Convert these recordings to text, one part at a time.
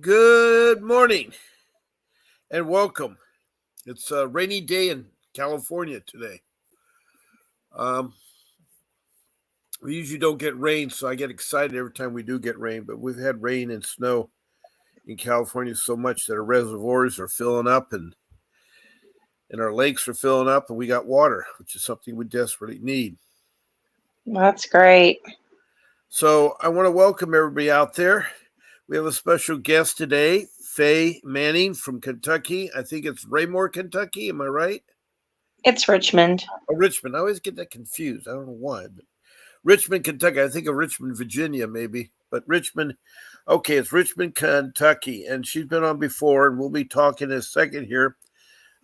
Good morning and welcome. It's a rainy day in California today. Um, we usually don't get rain, so I get excited every time we do get rain, but we've had rain and snow in California so much that our reservoirs are filling up and our lakes are filling up and we got water, which is something we desperately need. That's great. So I want to welcome everybody out there. We have a special guest today, Faye Manning from Kentucky. I think it's Raymore, Kentucky. Am I right? It's Richmond. Oh, Richmond. I always get that confused. I don't know why, but Richmond, Kentucky. I think of Richmond, Virginia, maybe, but Richmond. Okay, it's Richmond, Kentucky, and she's been on before, and we'll be talking in a second here.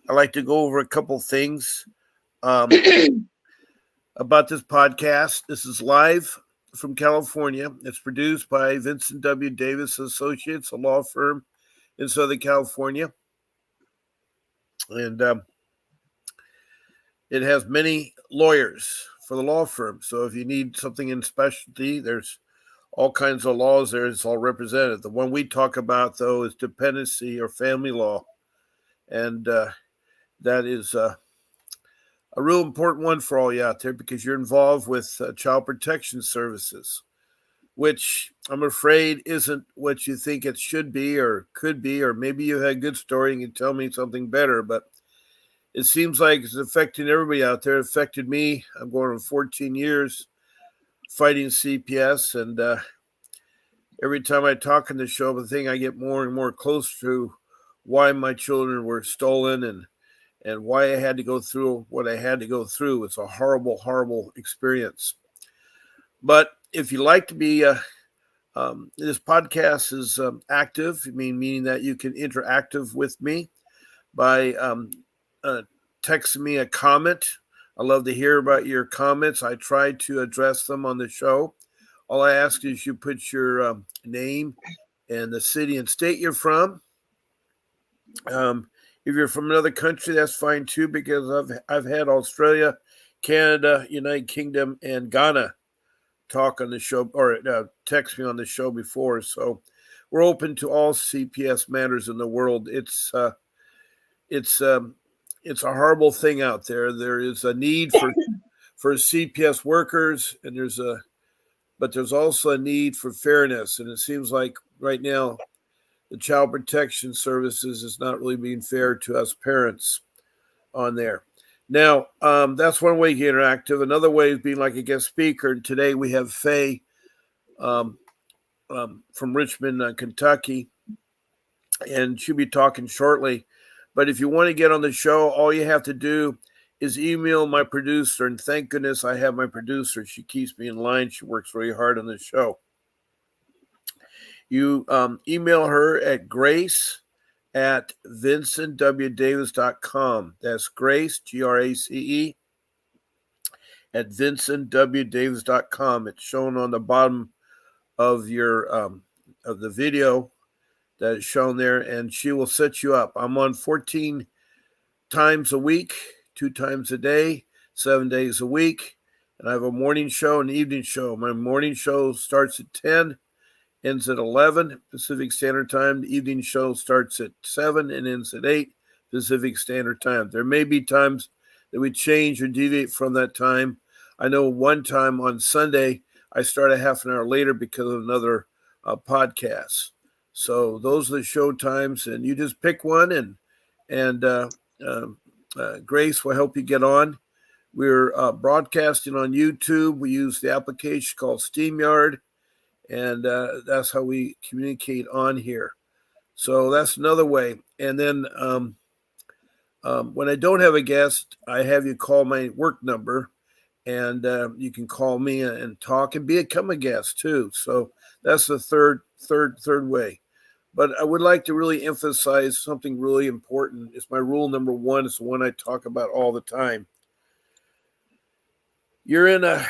I like to go over a couple things about this podcast. This is live from California. It's produced by Vincent W. Davis Associates, a law firm in Southern California, and it has many lawyers for the law firm. So if you need something in specialty, there's all kinds of laws there. It's all represented. The one we talk about, though, is dependency or family law. And that is a real important one for all you out there because you're involved with child protection services, which I'm afraid isn't what you think it should be or could be, or maybe you had a good story and you tell me something better, but it seems like it's affecting everybody out there. It affected me. I'm going on 14 years fighting CPS, and every time I talk on the show, the thing I get more and more close to why my children were stolen and why I had to go through what I had to go through. It's a horrible, horrible experience. But if you like to be, this podcast is active, meaning that you can interactive with me by texting me a comment. I love to hear about your comments. I try to address them on the show. All I ask is you put your name and the city and state you're from. If you're from another country, that's fine too, because I've had Australia, Canada, United Kingdom, and Ghana talk on the show or text me on the show before. So we're open to all CPS matters in the world. It's a horrible thing out there. There is a need for CPS workers, and but there's also a need for fairness. And it seems like right now the child protection services is not really being fair to us parents on there. Now, that's one way to get interactive. Another way is being like a guest speaker. And today we have Faye from Richmond, Kentucky, and she'll be talking shortly. But if you want to get on the show, all you have to do is email my producer. And thank goodness I have my producer. She keeps me in line. She works really hard on the show. You email her at grace@vincentwdavis.com. That's Grace, Grace, at vincentwdavis.com. It's shown on the bottom of your of the video that is shown there, and she will set you up. I'm on 14 times a week, 2 times a day, 7 days a week, and I have a morning show and an evening show. My morning show starts at 10, ends at 11 Pacific Standard Time. The evening show starts at 7 and ends at 8 Pacific Standard Time. There may be times that we change or deviate from that time. I know one time on Sunday, I start a half an hour later because of another podcast. So those are the show times, and you just pick one, and Grace will help you get on. We're broadcasting on YouTube. We use the application called StreamYard, and that's how we communicate on here. So that's another way. And then when I don't have a guest, I have you call my work number, and you can call me and talk and become a guest too. So that's the third way. But I would like to really emphasize something really important. It's my rule number 1. It's the one I talk about all the time. You're in a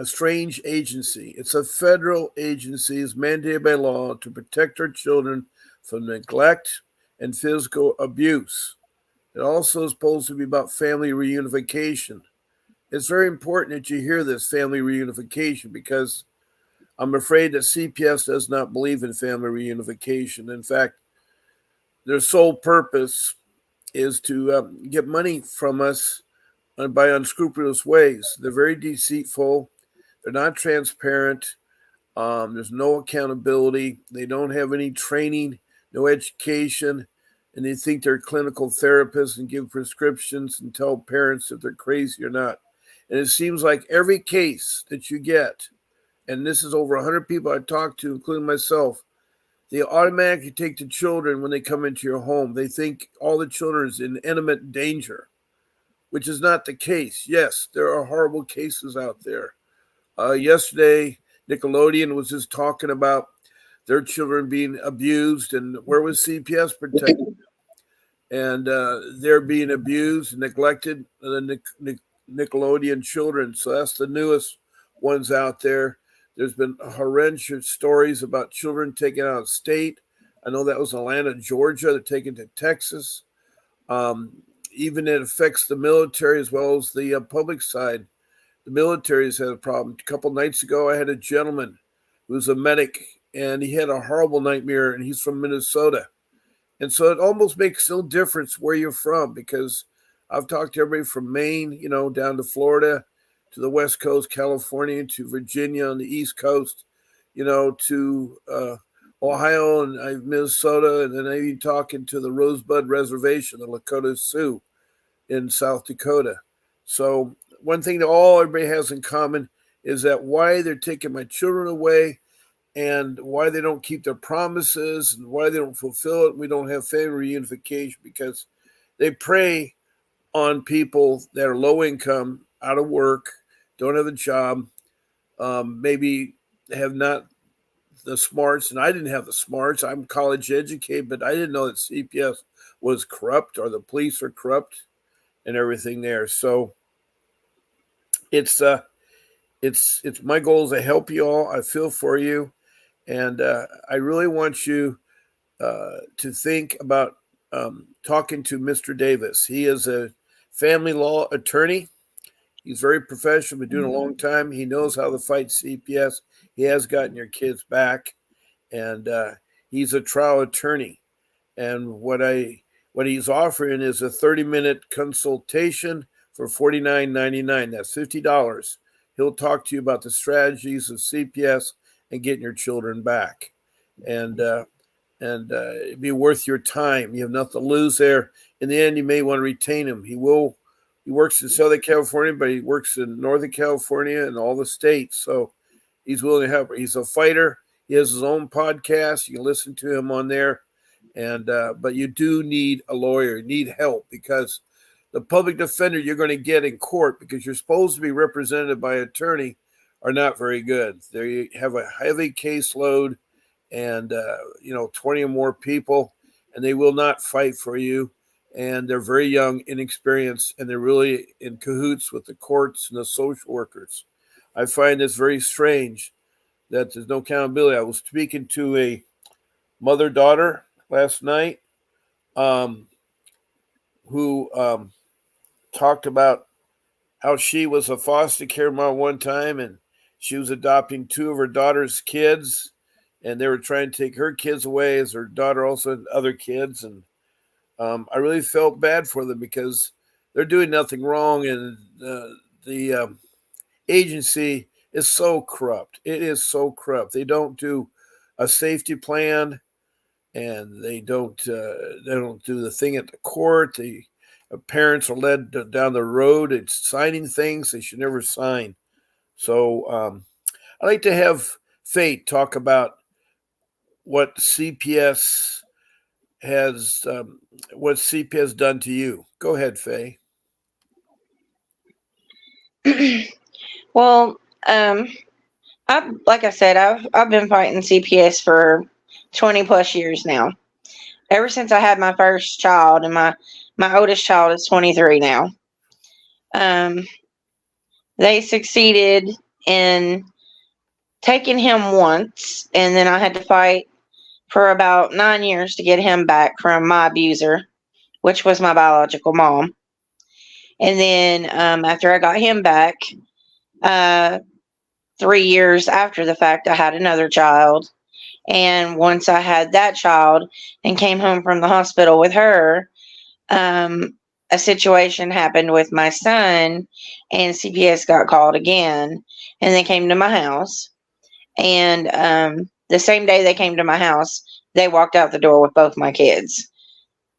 strange agency. It's a federal agency. It's mandated by law to protect our children from neglect and physical abuse. It also is supposed to be about family reunification. It's very important that you hear this family reunification because I'm afraid that CPS does not believe in family reunification. In fact, their sole purpose is to get money from us by unscrupulous ways. They're very deceitful. They're not transparent. There's no accountability. They don't have any training, no education, and they think they're clinical therapists and give prescriptions and tell parents if they're crazy or not. And it seems like every case that you get, and this is over 100 people I talked to, including myself, they automatically take the children when they come into your home. They think all the children is in imminent danger, which is not the case. Yes, there are horrible cases out there. Yesterday, Nickelodeon was just talking about their children being abused, and where was CPS protecting? And they're being abused and neglected, the Nickelodeon children. So that's the newest ones out there. There's been horrendous stories about children taken out of state. I know that was Atlanta, Georgia. They're taken to Texas. Even it affects the military as well as the public side. The military has had a problem. A couple nights ago, I had a gentleman who was a medic, and he had a horrible nightmare, and he's from Minnesota. And so it almost makes no difference where you're from, because I've talked to everybody from Maine, down to Florida, to the West Coast, California, to Virginia on the East Coast, to Ohio and Minnesota, and then I'm even talking to the Rosebud Reservation, the Lakota Sioux in South Dakota. So one thing that everybody has in common is that why they're taking my children away, and why they don't keep their promises, and why they don't fulfill it. We don't have family reunification because they prey on people that are low income, out of work, don't have a job, maybe have not the smarts, and I didn't have the smarts. I'm college educated, but I didn't know that CPS was corrupt or the police are corrupt and everything there. So it's my goal is to help you all. I feel for you. And I really want you to think about talking to Mr. Davis. He is a family law attorney. He's very professional, been doing it a long time. He knows how to fight CPS. He has gotten your kids back, and he's a trial attorney. And what he's offering is a 30-minute consultation for $49.99. That's $50. He'll talk to you about the strategies of CPS and getting your children back, and it'd be worth your time. You have nothing to lose there. In the end, you may want to retain him. He works in Southern California, but he works in Northern California and all the states. So he's willing to help. He's a fighter. He has his own podcast. You can listen to him on there. And but you do need a lawyer. You need help, because the public defender you're going to get in court, because you're supposed to be represented by an attorney, are not very good. They have a heavy caseload, and 20 or more people, and they will not fight for you. And they're very young, inexperienced, and they're really in cahoots with the courts and the social workers. I find this very strange that there's no accountability. I was speaking to a mother-daughter last night who talked about how she was a foster care mom one time, and she was adopting two of her daughter's kids, and they were trying to take her kids away as her daughter also had other kids. And I really felt bad for them, because they're doing nothing wrong, and the agency is so corrupt. It is so corrupt. They don't do a safety plan, and they don't do the thing at the court. The parents are led down the road. It's signing things they should never sign. So I'd like to have Faye talk about what CPS has done to you. Go ahead, Faye. Well, like I said, I've been fighting CPS for 20 plus years now. Ever since I had my first child, and my oldest child is 23 now. They succeeded in taking him once, and then I had to fight for about 9 years to get him back from my abuser, which was my biological mom. And then after I got him back, 3 years after the fact, I had another child. And once I had that child and came home from the hospital with her, um, a situation happened with my son, and CPS got called again, and they came to my house. And the same day they came to my house, they walked out the door with both my kids.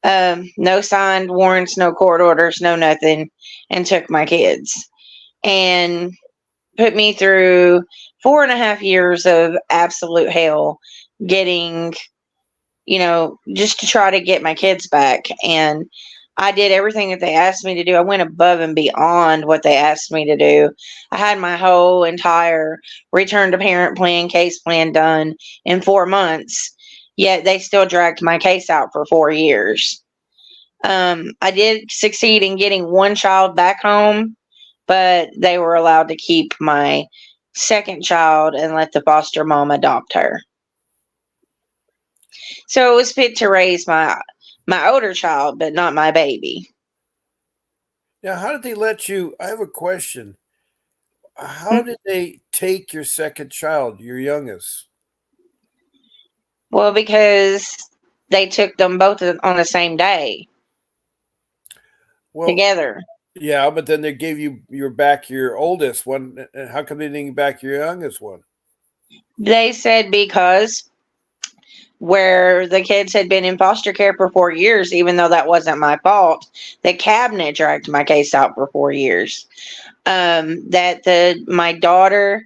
No signed warrants, no court orders, no nothing, and took my kids and put me through 4.5 years of absolute hell getting, just to try to get my kids back. And I did everything that they asked me to do. I went above and beyond what they asked me to do. I had my whole entire return to parent plan, case plan done in 4 months, yet they still dragged my case out for 4 years. I did succeed in getting one child back home, but they were allowed to keep my second child and let the foster mom adopt her. So it was fit to raise my older child, but not my baby. Now, how did they let you? I have a question. How did they take your second child, your youngest? Well, because they took them both on the same day Well, together. yeah, but then they gave you your oldest one. How come they didn't give back your youngest one? They said because where the kids had been in foster care for 4 years, even though that wasn't my fault, the cabinet dragged my case out for 4 years. That my daughter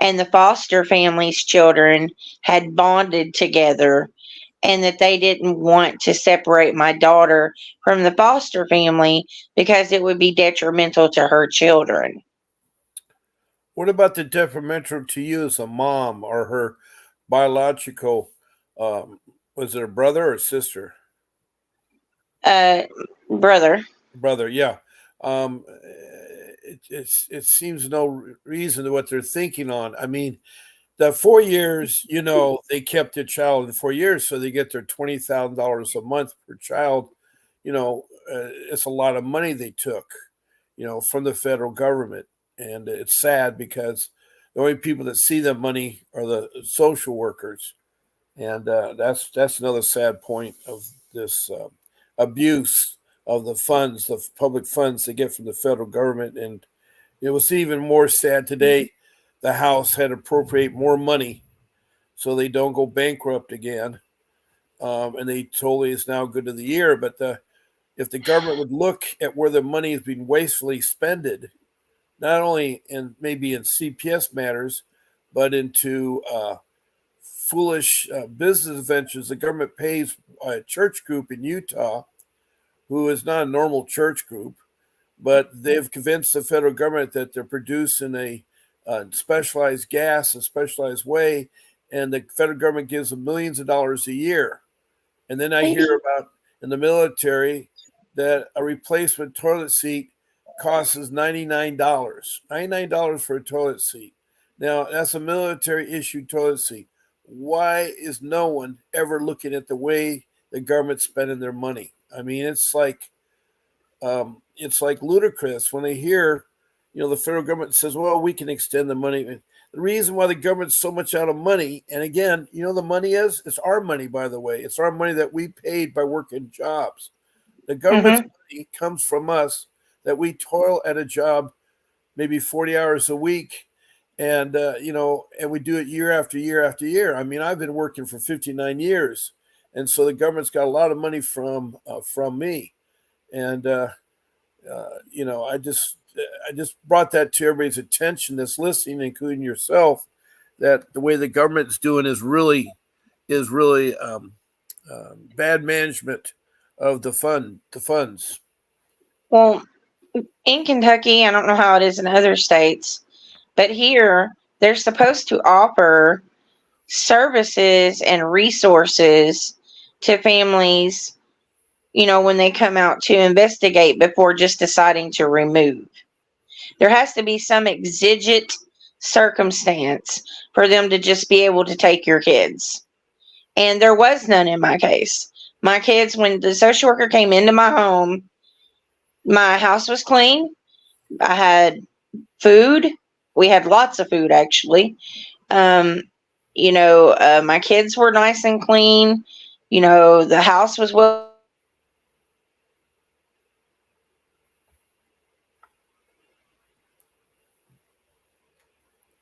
and the foster family's children had bonded together, and that they didn't want to separate my daughter from the foster family because it would be detrimental to her children. What about the detrimental to you as a mom or her biological? Um, was it a brother or sister? Uh, Brother. Brother, yeah. It seems no reason to what they're thinking on. I mean, the 4 years, they kept the child in 4 years, so they get their $20,000 a month per child. It's a lot of money they took, from the federal government, and it's sad because the only people that see that money are the social workers, and that's another sad point of this abuse of the funds, the public funds they get from the federal government. And it was even more sad today. The House had to appropriate more money so they don't go bankrupt again. And they totally is now good of the year. But if the government would look at where the money is being wastefully spended, not only in maybe in CPS matters, but into foolish business ventures. The government pays a church group in Utah, who is not a normal church group, but they've convinced the federal government that they're producing a specialized gas, a specialized way, and the federal government gives them millions of dollars a year. And then I hear about in the military that a replacement toilet seat costs $99. $99 for a toilet seat. Now, that's a military issued toilet seat. Why is no one ever looking at the way the government's spending their money? I mean, it's like ludicrous when they hear, the federal government says, well, we can extend the money. The reason why the government's so much out of money, and again, the money it's our money, by the way. It's our money that we paid by working jobs. The government's money comes from us that we toil at a job maybe 40 hours a week. And, and we do it year after year after year. I mean, I've been working for 59 years. And so the government's got a lot of money from me. And, I just brought that to everybody's attention that's listening, including yourself, that the way the government's doing is really bad management of the funds. Well, in Kentucky, I don't know how it is in other states, but here they're supposed to offer services and resources to families, when they come out to investigate before just deciding to remove. There has to be some exigent circumstance for them to just be able to take your kids. And there was none in my case. My kids, when the social worker came into my home, my house was clean. I had food, We had lots of food actually. Um, my kids were nice and clean. The house was well maintained.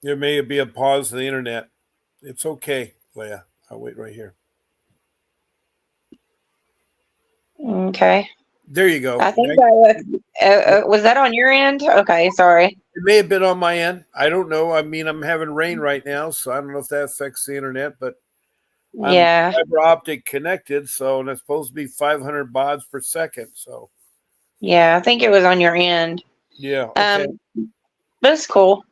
There may be a pause in the internet. It's okay, Leah. I'll wait right here. Okay. There you go. I think was that on your end? Okay, sorry. It may have been on my end. I don't know. I mean, I'm having rain right now, so I don't know if that affects the internet, but I'm Yeah, fiber optic connected, so and it's supposed to be 500 baud per second. So yeah, I think it was on your end. yeah, okay. Um, but it's cool.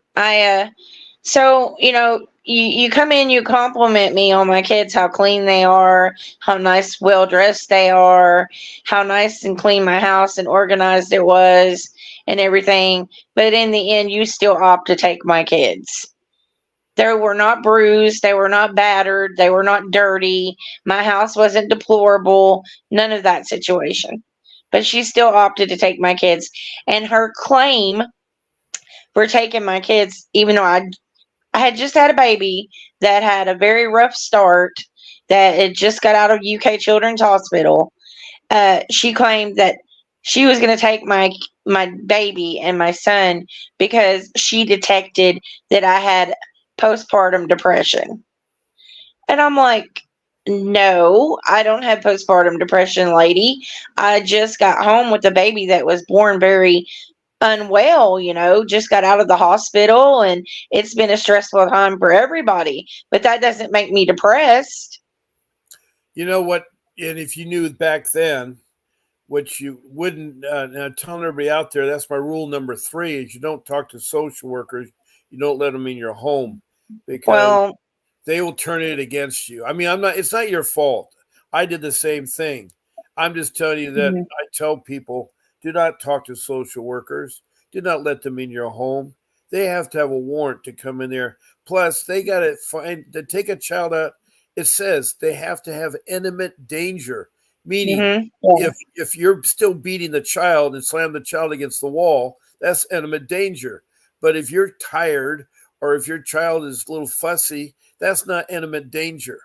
So you come in, you compliment me on my kids, how clean they are, how nice, well dressed they are, how nice and clean my house and organized it was, and everything. But in the end, you still opt to take my kids. They were not bruised. They were not battered. They were not dirty. My house wasn't deplorable. None of that situation. But she still opted to take my kids. And her claim for taking my kids, even though I had just had a baby that had a very rough start, that had just got out of UK Children's Hospital, she claimed that she was going to take my baby and my son because she detected that I had postpartum depression. And I'm like, no, I don't have postpartum depression, lady. I just got home with a baby that was born very unwell, just got out of the hospital, and it's been a stressful time for everybody. But that doesn't make me depressed. You know what? And if you knew back then, which you wouldn't, now telling everybody out there, that's my rule number 3 is you don't talk to social workers. You don't let them in your home because Well, they will turn it against you. I mean, it's not your fault. I did the same thing. I'm just telling you that mhm, I tell people do not talk to social workers. Do not let them in your home. They have to have a warrant to come in there. Plus, they got to find to take a child out. It says they have to have imminent danger, meaning yeah, if you're still beating the child and slam the child against the wall, that's imminent danger. But if you're tired or if your child is a little fussy, that's not imminent danger.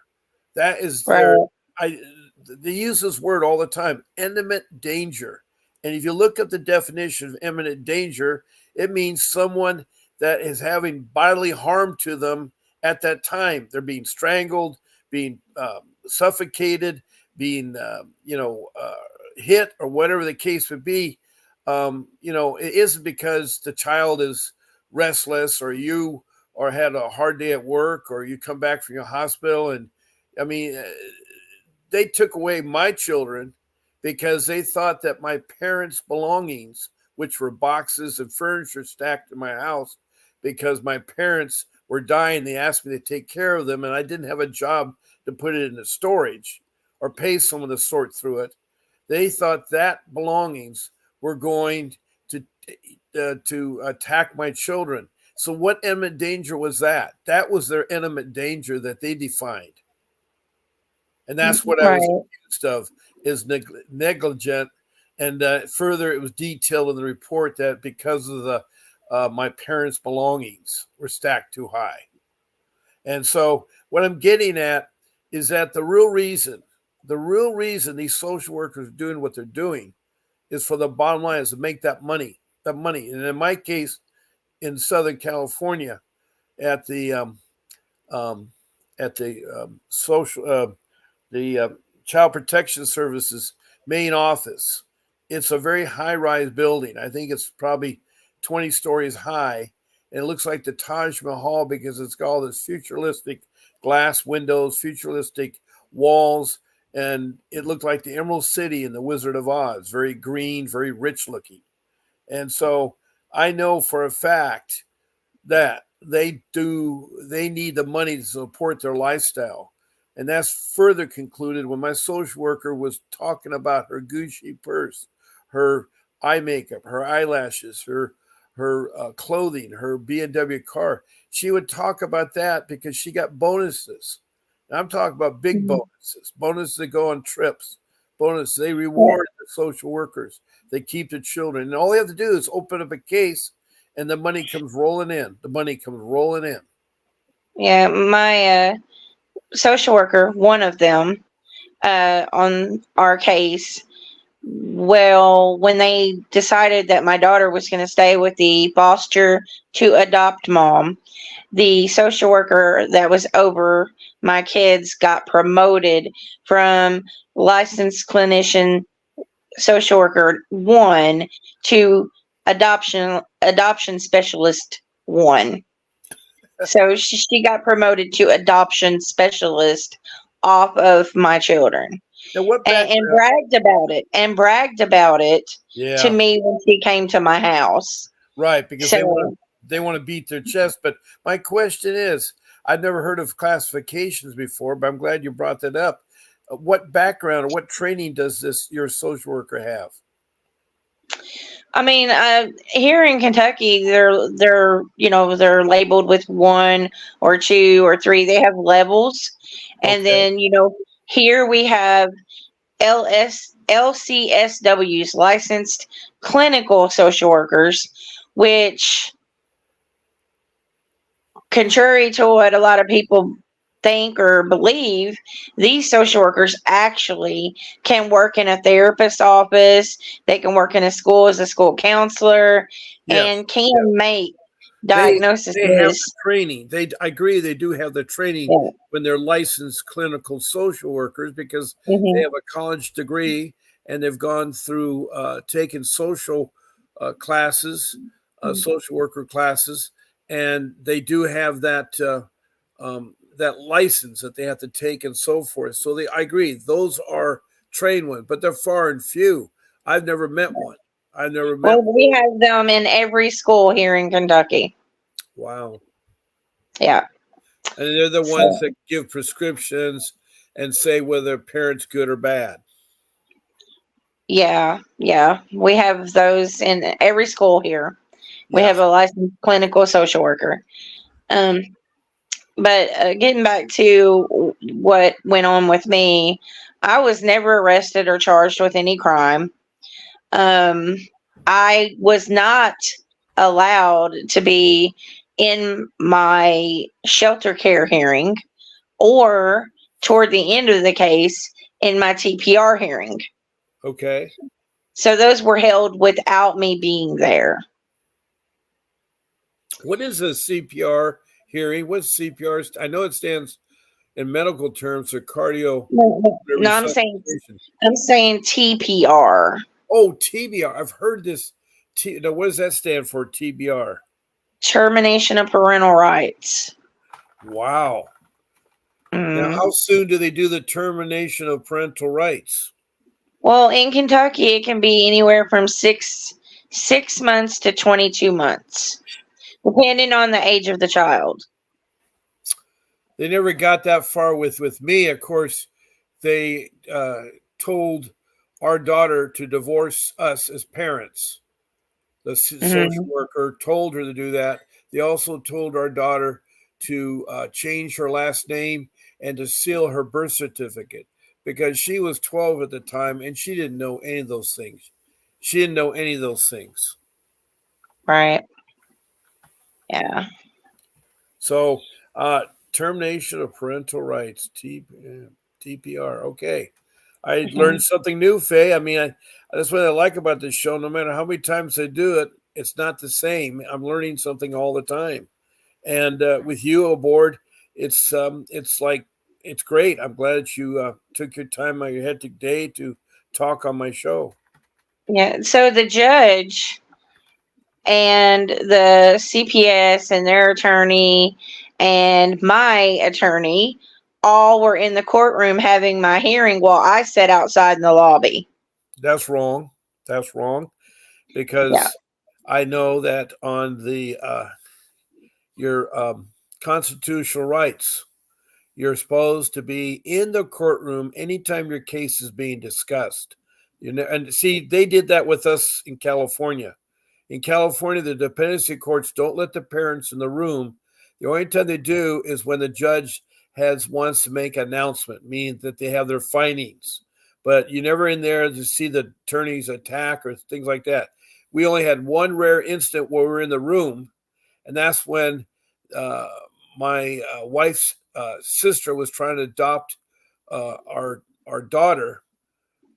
That is their right, I they use this word all the time, imminent danger. And if you look up the definition of imminent danger, it means someone that is having bodily harm to them at that time. They're being strangled, being suffocated, being hit, or whatever the case would be. It isn't because the child is restless or had a hard day at work or you come back from your hospital and I mean they took away my children because they thought that my parents' belongings, which were boxes and furniture stacked in my house, because my parents were dying, they asked me to take care of them, and I didn't have a job to put it into storage or pay someone to sort through it. They thought that belongings were going to attack my children. So, what imminent danger was that? That was their imminent danger that they defined. And that's what I was right, accused of is negligent. And further, it was detailed in the report that because of the my parents' belongings were stacked too high. And so, what I'm getting at is that the real reason these social workers are doing what they're doing is for the bottom line is to make that money. And in my case, in Southern California, at the um, social the Child Protection Services main office. It's a very high rise building. I think it's probably 20 stories high. And it looks like the Taj Mahal because it's got all this futuristic glass windows, futuristic walls. And it looked like the Emerald City in the Wizard of Oz, very green, very rich looking. And so I know for a fact that they need the money to support their lifestyle. And that's further concluded when my social worker was talking about her Gucci purse, her eye makeup, her eyelashes, her clothing, her BMW car. She would talk about that because she got bonuses. And I'm talking about big mhm, bonuses that go on trips, bonuses. They yeah, reward the social workers. They keep the children. And all they have to do is open up a case and the money comes rolling in. The money comes rolling in. Yeah, my social worker, one of them, on our case, well, when they decided that my daughter was going to stay with the foster to adopt mom, the social worker that was over my kids got promoted from licensed clinician social worker 1 to adoption specialist 1. So she got promoted to adoption specialist off of my children, Now, what and background? bragged about it to Yeah, me when she came to my house. right. Because So they want to beat their chest. But my question is, I've never heard of classifications before, but I'm glad you brought that up. What background or what training does your social worker have? I mean, here in Kentucky, they're labeled with 1 or 2 or 3. They have levels, and Okay. then here we have LCSWs, licensed clinical social workers, which, contrary to what a lot of people think or believe, these social workers actually can work in a therapist's office. They can work in a school as a school counselor Yes. and can Yes. make They diagnoses. they have the training. I agree they do have the training Yeah. when they're licensed clinical social workers because they Hmm. have a college degree and they've gone through taken social classes, social worker classes, and they do have that license that they have to take and so forth. So I agree those are trained ones, but they're far and few. I've never met one. I've never met Well, one. we have them in every school here in Kentucky. Wow. Yeah. And they're the ones So, that give prescriptions and say whether a parent's good or bad. yeah. Yeah. We have those in every school here. We have Yes, a licensed clinical social worker. Um, but getting back to what went on with me, I was never arrested or charged with any crime. Um, I was not allowed to be in my shelter care hearing or toward the end of the case in my TPR hearing. okay. So those were held without me being there. What is a CPR hearing? What's CPR? I know it stands in medical terms for cardio No, resuscitation. I'm saying TPR. Oh, TBR. I've heard this. Now, what does that stand for? TBR. Termination of parental rights. Wow. Now, Mm. how soon do they do the termination of parental rights? Well, in Kentucky, it can be anywhere from 6 months to 22 months, depending on the age of the child. They never got that far with me. Of course, they told our daughter to divorce us as parents. The social Hmm. worker told her to do that. They also told our daughter to change her last name and to seal her birth certificate because she was 12 at the time and she didn't know any of those things. She didn't know any of those things. Right. Yeah. So, termination of parental rights, TPR. Okay. I Hmm. learned something new, Faye. I mean, that's what I like about this show. No matter how many times I do it, it's not the same. I'm learning something all the time. And with you aboard, it's like it's great. I'm glad that you took your time out of your hectic day to talk on my show. Yeah. So the judge and the CPS and their attorney and my attorney all were in the courtroom having my hearing while I sat outside in the lobby. That's wrong. That's wrong Yeah. because I know that on the your constitutional rights, you're supposed to be in the courtroom anytime your case is being discussed. You know, and see, they did that with us in California. In California, the dependency courts don't let the parents in the room. The only time they do is when the judge wants to make an announcement, meaning that they have their findings. But you're never in there to see the attorneys attack or things like that. We only had one rare instant where we were in the room, and that's when uh, my wife's sister was trying to adopt our daughter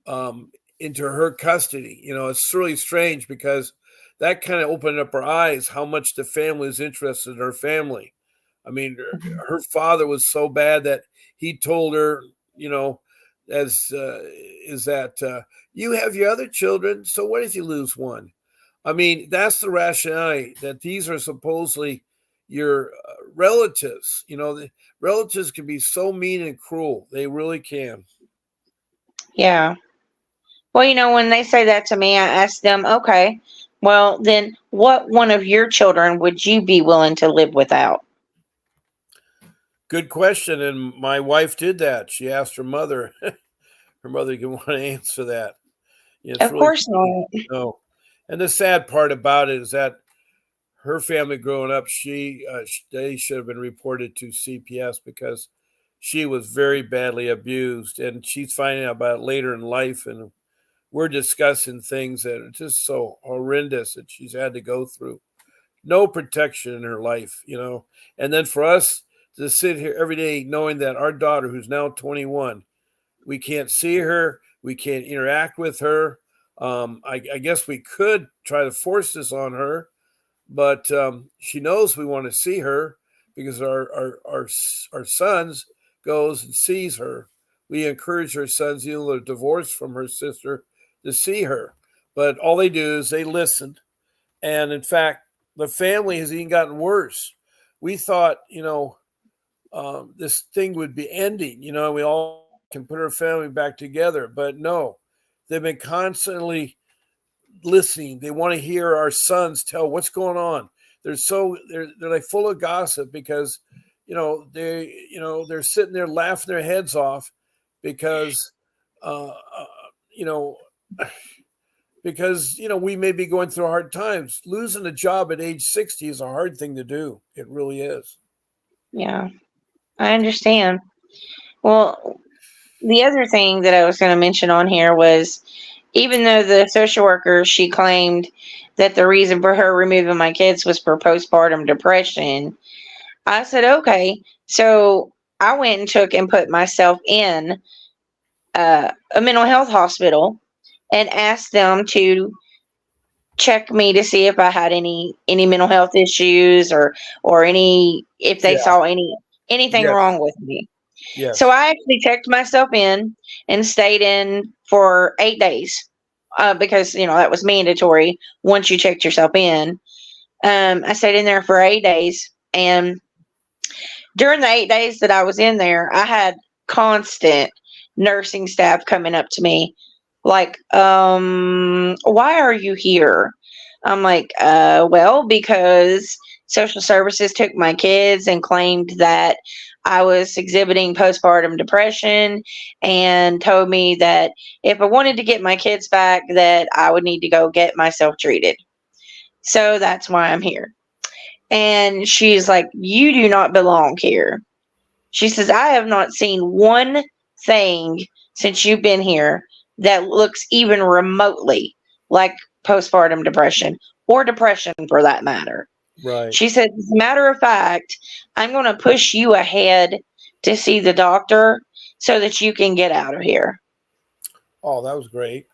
into her custody. It's really strange because that kind of opened up her eyes how much the family is interested in her family. I mean, her father was so bad that he told her, you know, as is that you have your other children, so what if you lose one? I mean, that's the rationale that these are supposedly your relatives. The relatives can be so mean and cruel; they really can. Yeah. Well, when they say that to me, I ask them, okay, well, then what one of your children would you be willing to live without? Good question. And my wife did that. She asked her mother. Her mother didn't want to answer that. It's Of really course funny. not. No. And the sad part about it is that her family growing up, they should have been reported to CPS because she was very badly abused, and she's finding out about it later in life. And we're discussing things that are just so horrendous that she's had to go through. No protection in her life. And then for us to sit here every day knowing that our daughter, who's now 21, we can't see her, we can't interact with her. I guess we could try to force this on her, but she knows we want to see her because our sons goes and sees her. We encourage her sons, even though they're divorced from her sister, to see her. But all they do is they listen, and in fact, the family has even gotten worse. We thought, this thing would be ending. We all can put our family back together, but no, they've been constantly listening. They want to hear our sons tell what's going on. They're like full of gossip because they're sitting there laughing their heads off because uh, uh, you know we may be going through hard times. Losing a job at age 60 is a hard thing to do. It really is. Yeah, I understand. Well, the other thing that I was going to mention on here was even though the social worker, she claimed that the reason for her removing my kids was for postpartum depression, I said, okay. So I went and took and put myself in a mental health hospital and asked them to check me to see if I had any mental health issues or any if they Yeah. saw anything Yes. wrong with me. So Yes. I actually checked myself in and stayed in for 8 days because that was mandatory once you checked yourself in. I stayed in there for 8 days, and during the 8 days that I was in there, I had constant nursing staff coming up to me like, why are you here? I'm like, well, because social services took my kids and claimed that I was exhibiting postpartum depression and told me that if I wanted to get my kids back, that I would need to go get myself treated. So that's why I'm here. And she's like, you do not belong here. She says, I have not seen one thing since you've been here that looks even remotely like postpartum depression or depression for that matter. Right. She said, as a matter of fact, I'm going to push you ahead to see the doctor so that you can get out of here. Oh, that was great.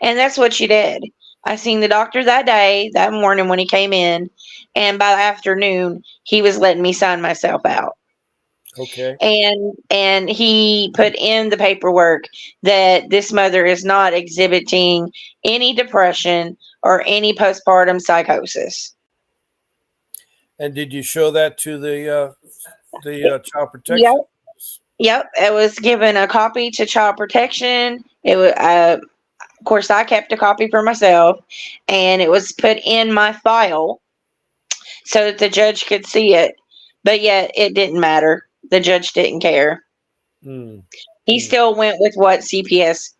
And that's what she did. I seen the doctor that day, that morning when he came in, and by the afternoon, he was letting me sign myself out. Okay. And he put in the paperwork that this mother is not exhibiting any depression or any postpartum psychosis. And did you show that to the child Yep, protection? yep. It was given a copy to child protection. It was, of course, I kept a copy for myself, and it was put in my file so that the judge could see it. But yet, it didn't matter. The judge didn't care. Mm, He mm. still went with what CPS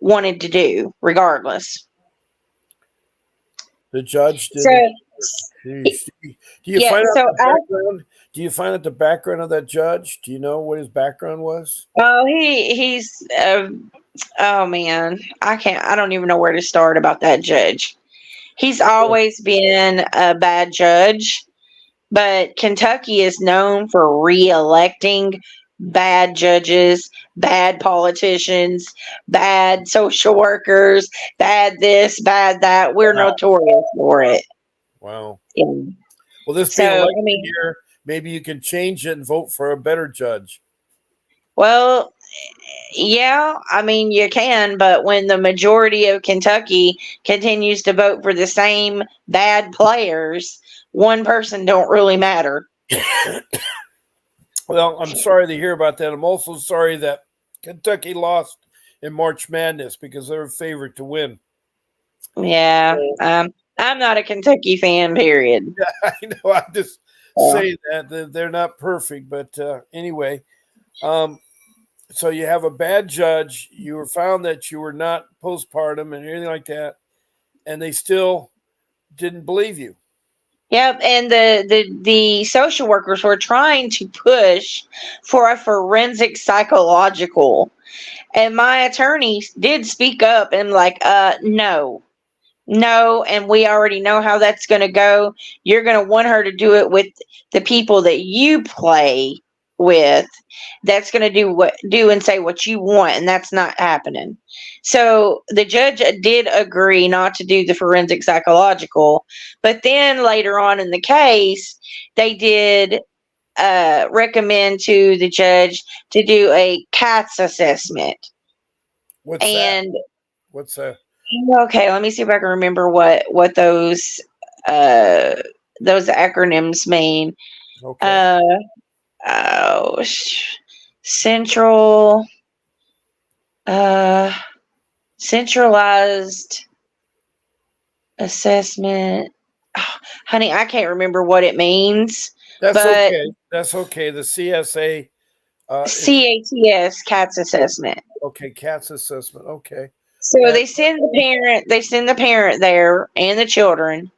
wanted to do, regardless. The judge So, didn't. Sheesh. Do you yeah, find out so the background? Do you find out the background of that judge? Do you know what his background was? he's oh man, I don't even know where to start about that judge. He's always been a bad judge, but Kentucky is known for re-electing bad judges, bad politicians, bad social workers, bad this, bad that. We're notorious for it. Wow. Yeah. Well, this being So, I election mean, year, maybe you can change it and vote for a better judge. well, yeah, I mean, you can, but when the majority of Kentucky continues to vote for the same bad players, one person don't really matter. Well, I'm sorry to hear about that. I'm also sorry that Kentucky lost in March Madness because they were favored to win. Yeah, So, I'm not a Kentucky fan, period. I know. I'm just Yeah. saying that they're not perfect, but anyway. Um, so you have a bad judge. You were found that you were not postpartum and anything like that, and they still didn't believe you. Yep, and the social workers were trying to push for a forensic psychological, and my attorney did speak up and like, no, no, and we already know how that's going to go. You're going to want her to do it with the people that you play with. That's going to do and say what you want, and that's not happening. So the judge did agree not to do the forensic psychological, but then later on in the case, they did recommend to the judge to do a CATS assessment. What's that? And What's that? okay, let me see if I can remember what uh those acronyms mean. Okay. Uh oh, central uh centralized assessment. Oh, honey, I can't remember what it means, That's but okay. That's okay. The CSA, it's CATS CATS assessment. okay. CATS assessment. Okay. So And they send the parent there and the children,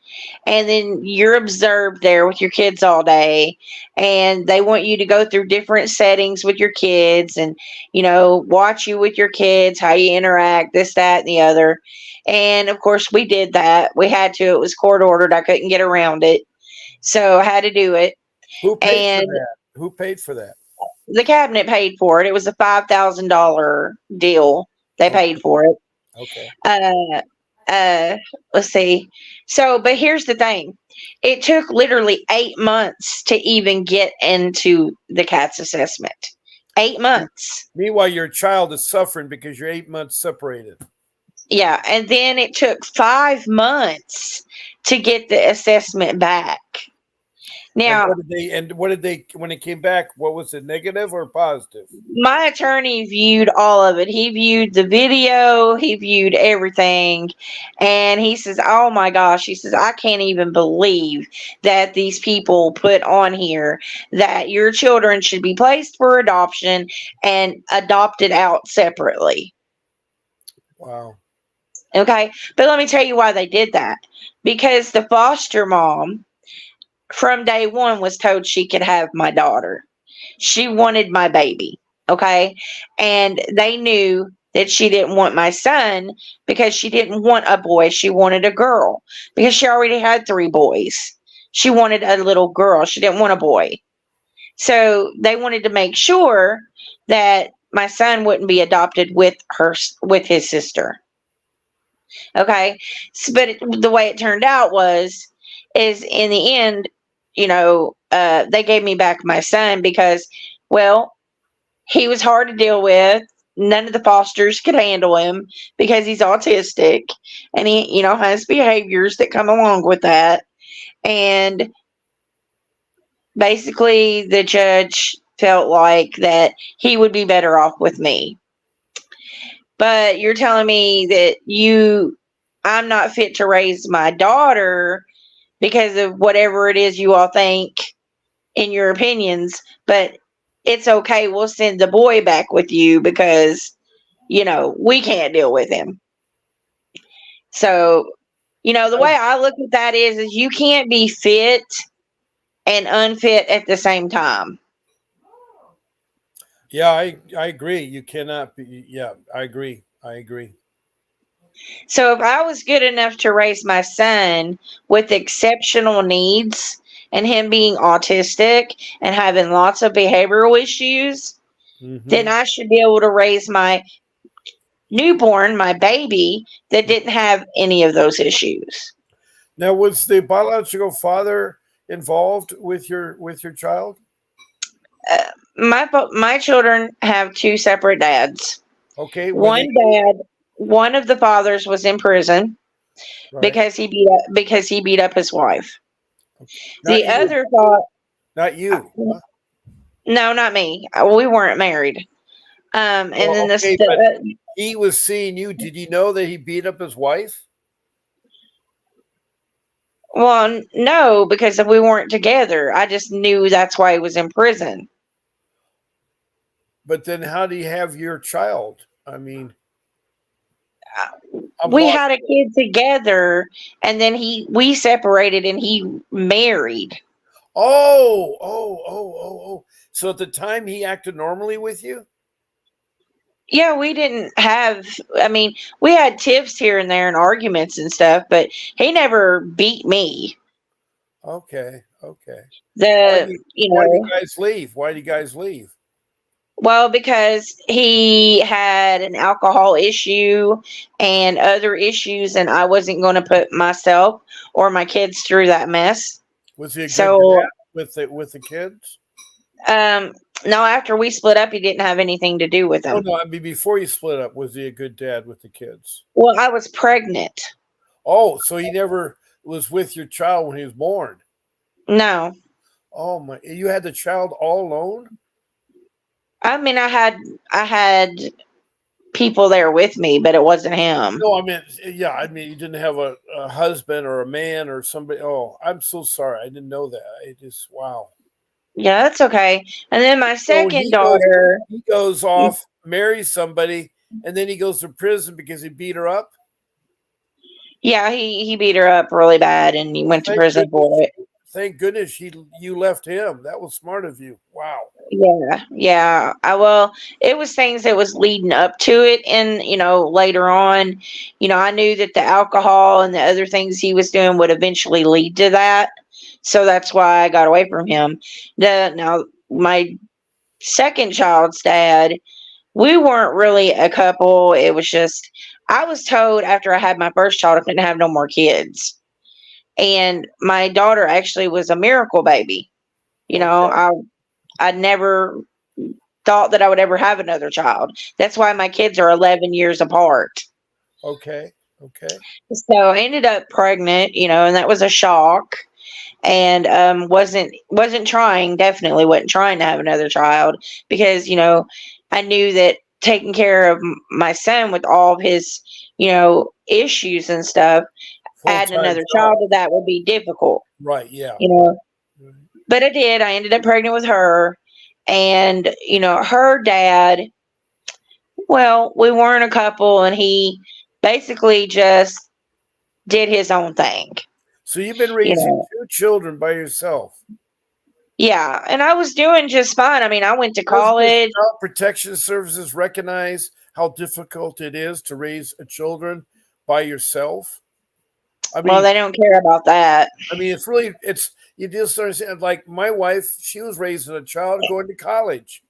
and then you're observed there with your kids all day, and they want you to go through different settings with your kids and watch you with your kids, how you interact, this, that, and the other. And of course we did that. We had to. It was court ordered. I couldn't get around it, so I had to do it. who paid for And that? Who paid for that? the cabinet paid for it. It was a $5,000 deal. They paid Okay. for it. Okay. uh uh let's see. So but here's the thing, it took literally 8 months to even get into the CATS assessment. 8 months. Meanwhile, your child is suffering because you're 8 months separated. Yeah, and then it took 5 months to get the assessment back. And Now, what did they? And what did they? When it came back, what was it? Negative or positive? my attorney viewed all of it. He viewed the video, he viewed everything, and he says, "Oh my gosh," he says, "I can't even believe that these people put on here that your children should be placed for adoption and adopted out separately." Wow. Okay, but let me tell you why they did that. Because the foster mom from day one was told she could have my daughter. She wanted my baby. Okay. And they knew that she didn't want my son because she didn't want a boy. She wanted a girl because she already had 3 boys. She wanted a little girl. She didn't want a boy. So they wanted to make sure that my son wouldn't be adopted with his sister. Okay. But the way it turned out is in the end, they gave me back my son because, well, he was hard to deal with. None of the fosters could handle him because he's autistic and he, has behaviors that come along with that. And basically, the judge felt like that he would be better off with me. But you're telling me that I'm not fit to raise my daughter because of whatever it is you all think in your opinions, but it's okay. We'll send the boy back with you because, we can't deal with him. So, the way I look at that is you can't be fit and unfit at the same time. Yeah, I agree. You cannot be. Yeah, I agree. I agree. So if I was good enough to raise my son with exceptional needs and him being autistic and having lots of behavioral issues, then Mm-hmm. I should be able to raise my newborn, my baby, that didn't have any of those issues. Now, was the biological father involved with your child? My children have two separate dads. Okay, were they One of the fathers was in prison right? because he beat up his wife. Not The you, other thought, not you. Huh? no, not me. We weren't married. And then Well, this, okay, but the, he was seeing you. Did you know that he beat up his wife? well, no, because we weren't together. I just knew that's why he was in prison. But then, how do you have your child? I mean, I'm We lost. had a kid together, and then we separated, and he married. Oh. So at the time, he acted normally with you. Yeah, we didn't have. I mean, we had tiffs here and there and arguments and stuff, but he never beat me. Okay. Why do The you, you why do you know guys leave? Why do you guys leave? Well, because he had an alcohol issue and other issues, and I wasn't going to put myself or my kids through that mess. Was he a good dad So, with the kids? um, no, after we split up, he didn't have anything to do with Oh them. no, I mean before you split up, was he a good dad with the kids? Well, I was pregnant. Oh, so he never was with your child when he was born. No, Oh my! You had the child all alone? I mean, I had people there with me, but it wasn't him. No, I mean, yeah, I mean, you didn't have a husband or a man or somebody. Oh, I'm so sorry. I didn't know that. I just wow. Yeah, that's okay. And then my So second daughter, he goes off, marries somebody, and then he goes to prison because he beat her up. yeah, he beat her up really bad, and he went to Thank prison for goodness. it. Thank goodness you left him. That was smart of you. Wow. Yeah. Well, it was things that was leading up to it, and later on, I knew that the alcohol and the other things he was doing would eventually lead to that. So that's why I got away from him. Now my second child's dad, we weren't really a couple. It was just I was told after I had my first child I couldn't have no more kids, and my daughter actually was a miracle baby. You know, Okay. I never thought that I would ever have another child. That's why my kids are 11 years apart. Okay. Okay. So I ended up pregnant, and that was a shock. And wasn't trying, definitely wasn't trying to have another child because I knew that taking care of my son with all of his issues and stuff, Full adding time another job. child to that would be difficult. Right. Yeah. You Right. know, but I did. I ended up pregnant with her, and her dad. Well, we weren't a couple, and he basically just did his own thing. So you've been You raising know, two children by yourself. yeah, and I was doing just fine. I mean, I went to Doesn't the college. Child Protection Services recognize how difficult it is to raise a children by yourself? I Well, mean, they don't care about that. it's really it's you just understand. Like my wife, she was raising a child going to college,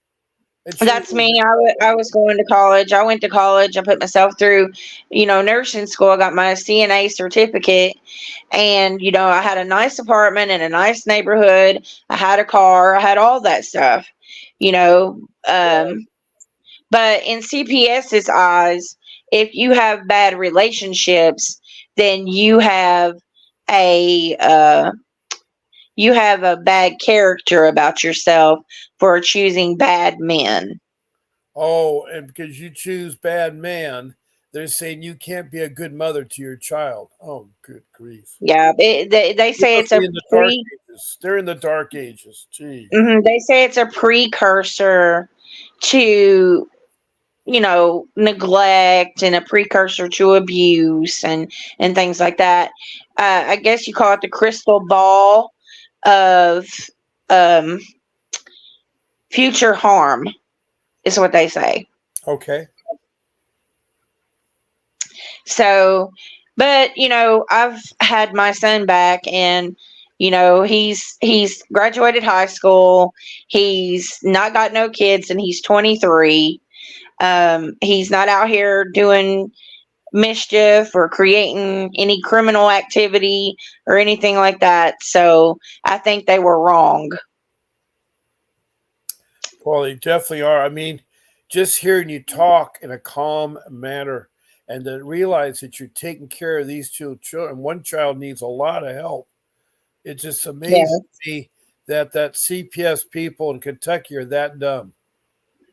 and she was That's me. I was going to college. I went to college. I put myself through, nursing school. I got my CNA certificate, and I had a nice apartment in a nice neighborhood. I had a car. I had all that stuff. You know, um, But in CPS's eyes, if you have bad relationships, then a uh, you have a bad character about yourself for choosing bad men. oh, and because you choose bad man, they're saying you can't be a good mother to your child. Oh, good grief! Yeah, they They say must it's a be in the dark pre. ages. They're in the dark ages. Gee. They say it's a precursor to neglect and a precursor to abuse and things like that. I guess you call it the crystal ball of um, future harm, is what they say. Okay. So, but I've had my son back, and he's graduated high school. He's not got no kids, and he's 23. He's not out here doing mischief or creating any criminal activity or anything like that. So I think they were wrong. Well, they definitely are. I mean, just hearing you talk in a calm manner and to realize that you're taking care of these two children, one child needs a lot of help. It just amazes Yeah. me that CPS people in Kentucky are that dumb.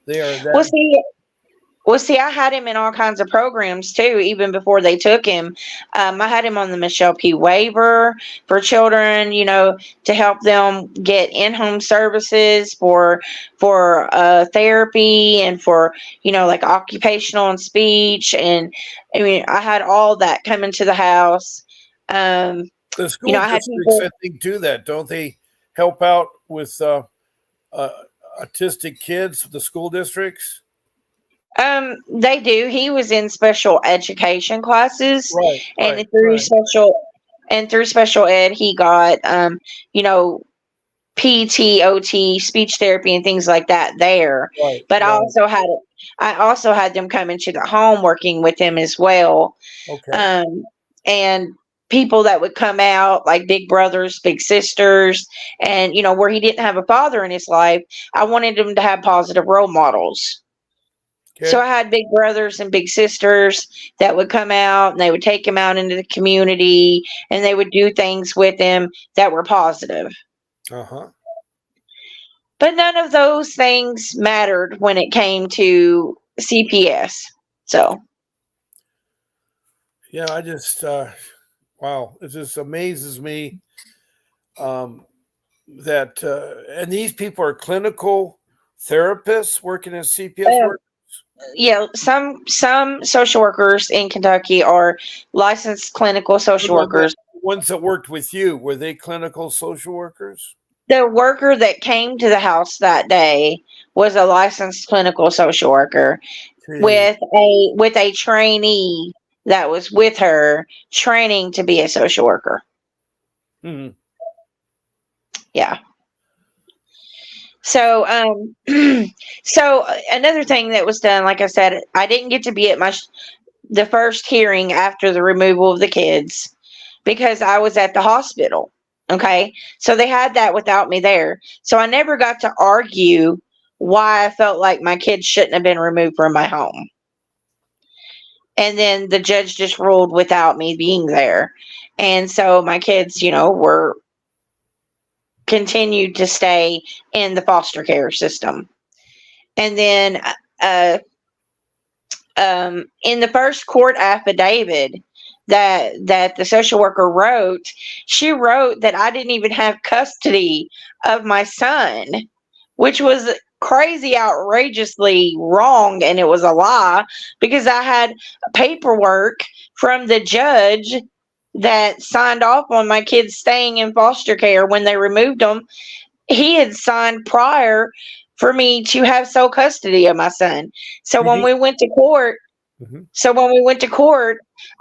They are Well, that. see, I had him in all kinds of programs too, even before they took him. I had him on the Michelle P. waiver for children, to help them get in-home services for therapy and for like occupational and speech, and I mean I had all that coming to the house. Um, The school I had districts, people. I think, do that, don't they? Help out with uh, autistic kids. The school districts, They do. He was in special education classes, right, and right, through right, special ed, he got you know PT, OT, speech therapy, and things like that there. right, But right. I also had them come into the home working with him as well, Okay. um, and people that would come out like big brothers, big sisters, and where he didn't have a father in his life. I wanted him to have positive role models. So Okay. I had big brothers and big sisters that would come out, and they would take him out into the community, and they would do things with him that were positive. Uh-huh. But none of those things mattered when it came to CPS. So, Yeah, I just wow, it just amazes me um, that and these people are clinical therapists working as CPS uh, work. yeah, some social workers in Kentucky are licensed clinical What social about the workers. ones that worked with you? Were they clinical social workers? The worker that came to the house that day was a licensed clinical social worker Gee. with a trainee that was with her training to be a social worker. Hmm. Yeah. So another thing that was done, like I said, I didn't get to be at the first hearing after the removal of the kids because I was at the hospital. Okay. So they had that without me there. So I never got to argue why I felt like my kids shouldn't have been removed from my home. And then the judge just ruled without me being there. And so my kids, were continued to stay in the foster care system. And then uh, in the first court affidavit that the social worker wrote, she wrote that I didn't even have custody of my son, which was crazy, outrageously wrong, and it was a lie because I had paperwork from the judge that signed off on my kids staying in foster care when they removed them. He had signed prior for me to have sole custody of my son. So You when need. we went to court, Mhm.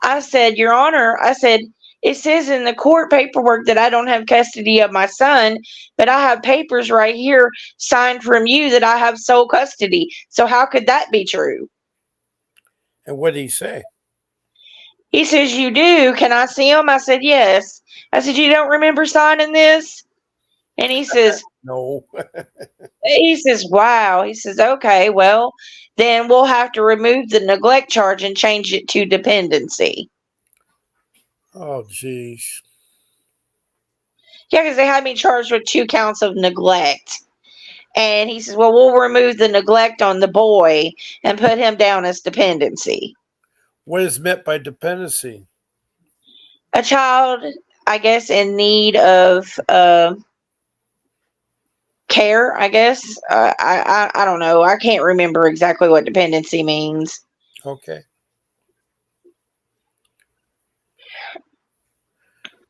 I said, Your Honor, I said, it says in the court paperwork that I don't have custody of my son, but I have papers right here signed from you that I have sole custody. So how could that be true? And what did he say? He says, You do. Can I see him? I said, Yes. I said, You don't remember signing this? And No. he says, Wow. He says, Okay, well, then we'll have to remove the neglect charge and change it to dependency. Oh, geez. Yeah, because they had me charged with 2 counts of neglect. And he says, Well, we'll remove the neglect on the boy and put him down as dependency. What is meant by dependency? A child, I guess, in need of care, I guess. I don't know. I can't remember exactly what dependency means. Okay.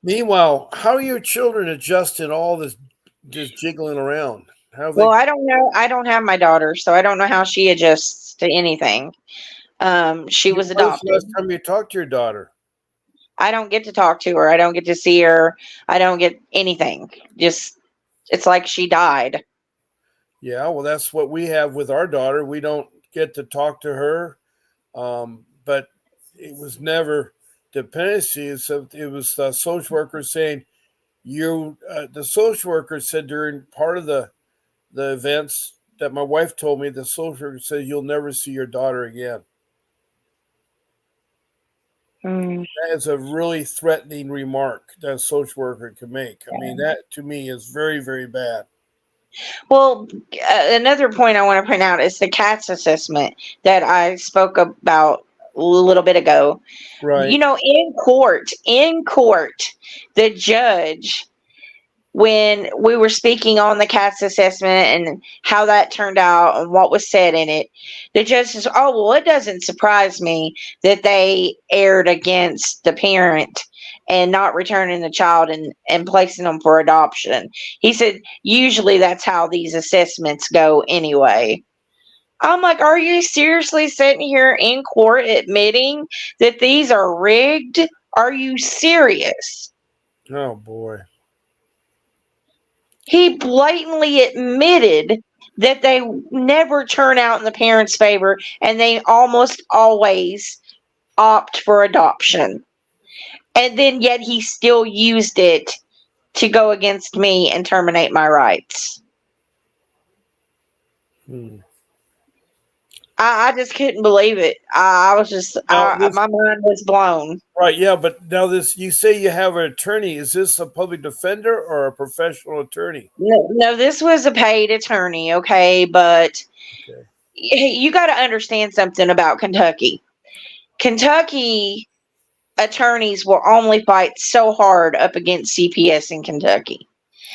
Meanwhile, how are your children adjusting all this jiggling around? How Well, they? I don't know. I don't have my daughter, so I don't know how she adjusts to anything. She was When was the adopted. last time you talked to your daughter? I don't get to talk to her. I don't get to see her. I don't get anything. Just it's like she died. Yeah, well, that's what we have with our daughter. We don't get to talk to her, but it was never dependency. So it was the social worker saying, "You." The social worker said during part of the events that my wife told me, the social worker said, "You'll never see your daughter again." Mm. That is a really threatening remark that a social worker can make. I mean, that to me is very, very bad. Well, another point I want to point out is the CATS assessment that I spoke about a little bit ago. Right. You know, in court, the judge, when we were speaking on the CATS assessment and how that turned out and what was said in it, the judge says, "Oh, well, it doesn't surprise me that they erred against the parent and not returning the child and placing them for adoption." He said, "Usually that's how these assessments go anyway." I'm like, are you seriously sitting here in court admitting that these are rigged? Are you serious? Oh boy. He blatantly admitted that they never turn out in the parents' favor and they almost always opt for adoption. And then yet he still used it to go against me and terminate my rights. Hmm. I just couldn't believe it. I was just, Now this my mind was blown. right, yeah, but now this you say you have an attorney. Is this a public defender or a professional attorney? No, no, this was a paid attorney, okay? But Okay. you got to understand something about Kentucky. Kentucky attorneys will only fight so hard up against CPS in Kentucky.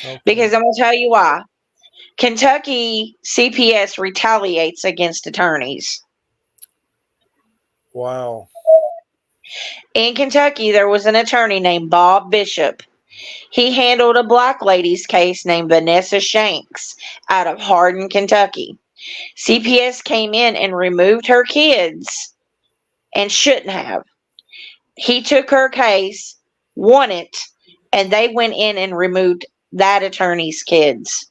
Okay. Because I'm going to tell you why. Kentucky CPS retaliates against attorneys. Wow. In Kentucky, there was an attorney named Bob Bishop. He handled a black lady's case named Vanessa Shanks out of Hardin, Kentucky. CPS came in and removed her kids and shouldn't have. He took her case, won it, and they went in and removed that attorney's kids.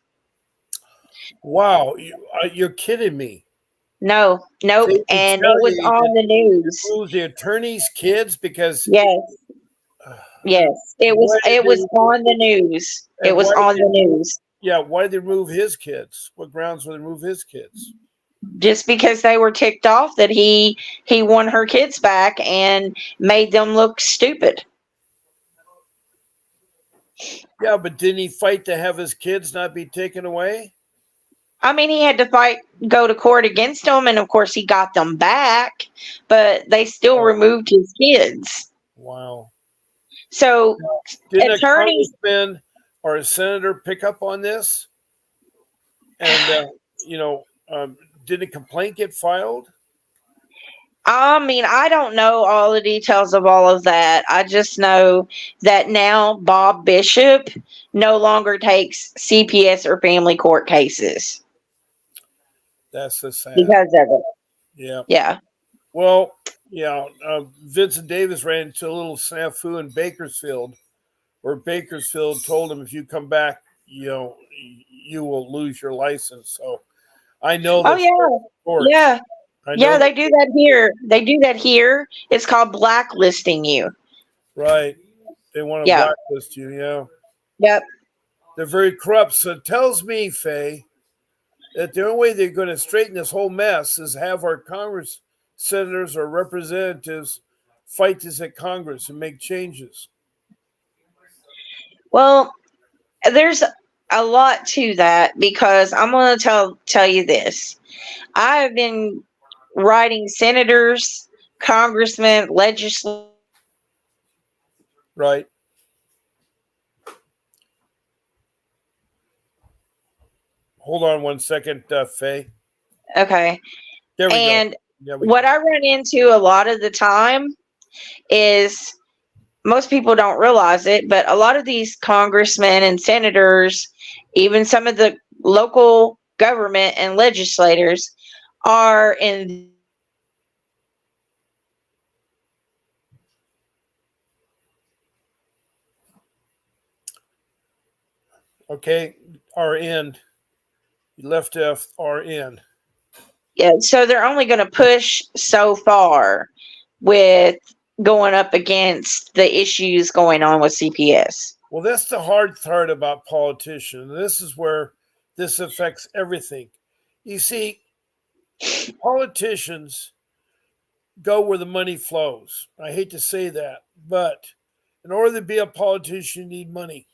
Wow. You're kidding me. No, They nope. And it was retaliated on the to news. move the attorney's kids because Yes, uh, yes. It was why did it was they on the news. It and was why did on they the remove, news. yeah, why did they remove his kids? What grounds would they remove his kids? Just because they were ticked off that he won her kids back and made them look stupid. Yeah, but didn't he fight to have his kids not be taken away? I mean, he had to go to court against them, and of course, he got them back, but they still Oh, removed his kids. wow. So, Didn't a attorneys, congressman or a senator pick up on this? And you know, did a complaint get filed? I mean, I don't know all the details of all of that. I just know that now Bob Bishop no longer takes CPS or family court cases That's the sad. because of it. Yeah. Yeah. Well, yeah. Vincent Davis ran into a little snafu in Bakersfield, where Bakersfield told him, if you come back, you will lose your license. So I know Oh, that yeah. courts. Yeah. I know Yeah, that. they do that here. They do that here. It's called blacklisting you. Right. They want to Yeah. blacklist you. Yeah. Yep. They're very corrupt. So it tells me, Faye, that the only way they're going to straighten this whole mess is have our Congress senators or representatives fight this at Congress and make changes. Well, there's a lot to that because I'm going to tell you this. I have been writing senators, congressmen, legislators. Right. Hold on one second, Faye. Okay. There we go. And Yeah, we what can. I run into a lot of the time is most people don't realize it, but a lot of these congressmen and senators, even some of the local government and legislators, are in Okay, RN. You left F, RN. Yeah, so they're only going to push so far with going up against the issues going on with CPS. Well, that's the hard part about politicians. This is where this affects everything. You see, politicians go where the money flows. I hate to say that, but in order to be a politician, you need money.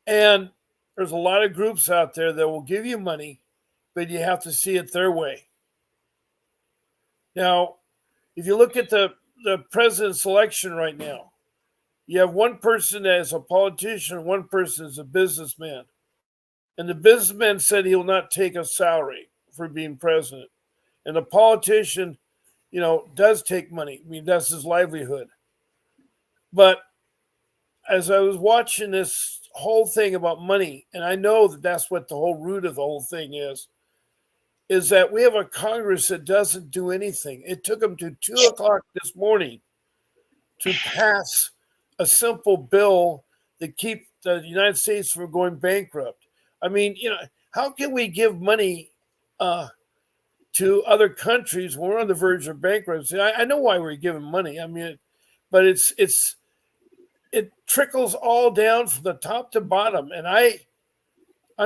And there's a lot of groups out there that will give you money, but you have to see it their way. Now, if you look at the president's election right now, you have one person that is a politician, one person is a businessman. And the businessman said he will not take a salary for being president. And the politician, does take money. I mean, that's his livelihood. But as I was watching this whole thing about money, and I know that that's what the whole root of the whole thing is that we have a Congress that doesn't do anything. It took them to 2 o'clock this morning to pass a simple bill that keep the United States from going bankrupt. I mean, how can we give money to other countries when we're on the verge of bankruptcy? I know why we're giving money. I mean, but it trickles all down from the top to bottom, and I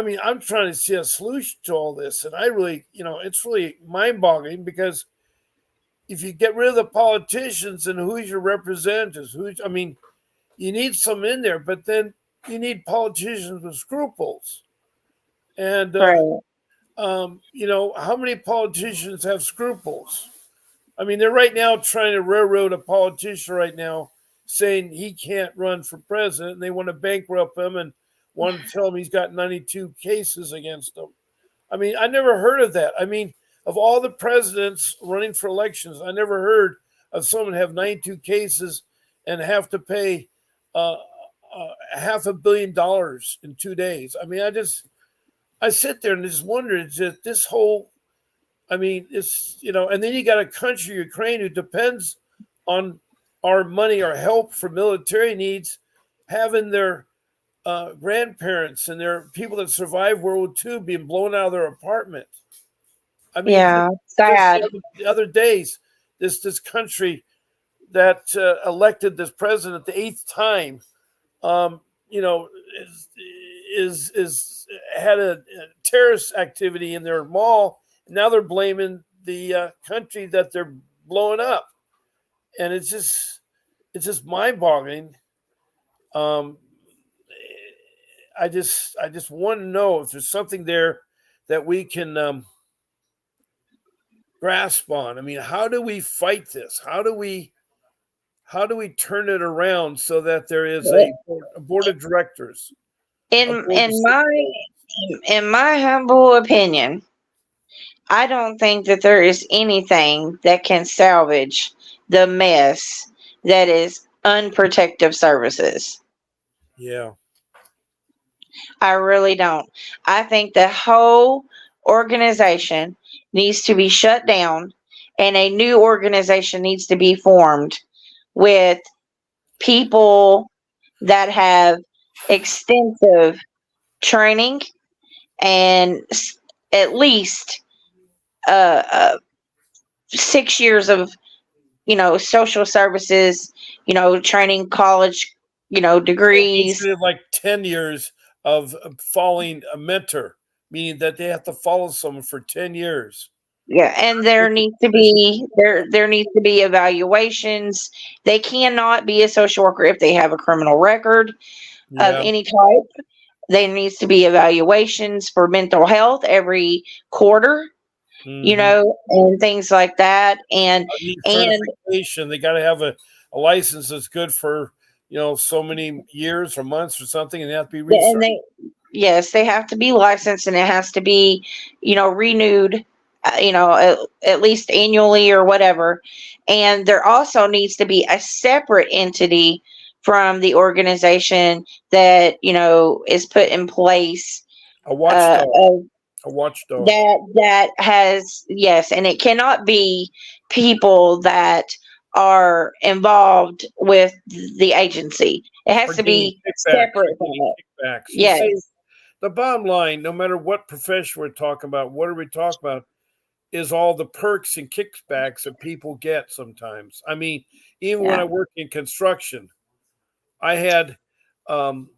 mean, I'm trying to see a solution to all this, and I really, it's really mind-boggling because if you get rid of the politicians, and who's your representatives? I mean, you need some in there, but then you need politicians with scruples. And Right. how many politicians have scruples? I mean, they're right now trying to railroad a politician right now, saying he can't run for president, and they want to bankrupt him and want to tell him he's got 92 cases against him. I mean, I never heard of that. I mean, of all the presidents running for elections, I never heard of someone have 92 cases and have to pay $500 million in 2 days. I mean, I sit there and just wonder, is that this whole, I mean, it's, and then you got a country, Ukraine, who depends on our money, our help for military needs, having their grandparents and their people that survived World War II being blown out of their apartment. I mean, Yeah, just sad. the other days, this country that elected this president the eighth time, um, you know, is had a terrorist activity in their mall. Now they're blaming the country that they're blowing up, and it's just mind boggling. Um, I just want to know if there's something there that we can grasp on. I mean, how do we fight this? How do we turn it around so that there is a board of directors, a In board of in my supervisors? in my humble opinion, I don't think that there is anything that can salvage the mess that is unprotective services. Yeah, I really don't. I think the whole organization needs to be shut down and a new organization needs to be formed with people that have extensive training and at least uh, uh, 6 years of social services, training, college, it needs degrees. to be like 10 years of following a mentor, meaning that they have to follow someone for 10 years. Yeah, and Make a decision. there needs to be evaluations. They cannot be a social worker if they have a criminal record of Yeah. any type. There needs to be evaluations for mental health every quarter, Hmm. and things like that. I need And certification. They got to have a license that's good for so many years or months or something, and they have to be and researched. they yes, they have to be licensed and it has to be, renewed, at least annually or whatever. And there also needs to be a separate entity from the organization that, is put in place, A watchdog. of A watchdog. that has, yes, and it cannot be people that are involved with the agency. It has For to getting be kickbacks. For separate from getting it. kickbacks. You see, Yes. the bottom line, no matter what profession we're talking about, what are we talking about, is all the perks and kickbacks that people get sometimes. I mean, even when Yeah. I worked in construction, I had, um,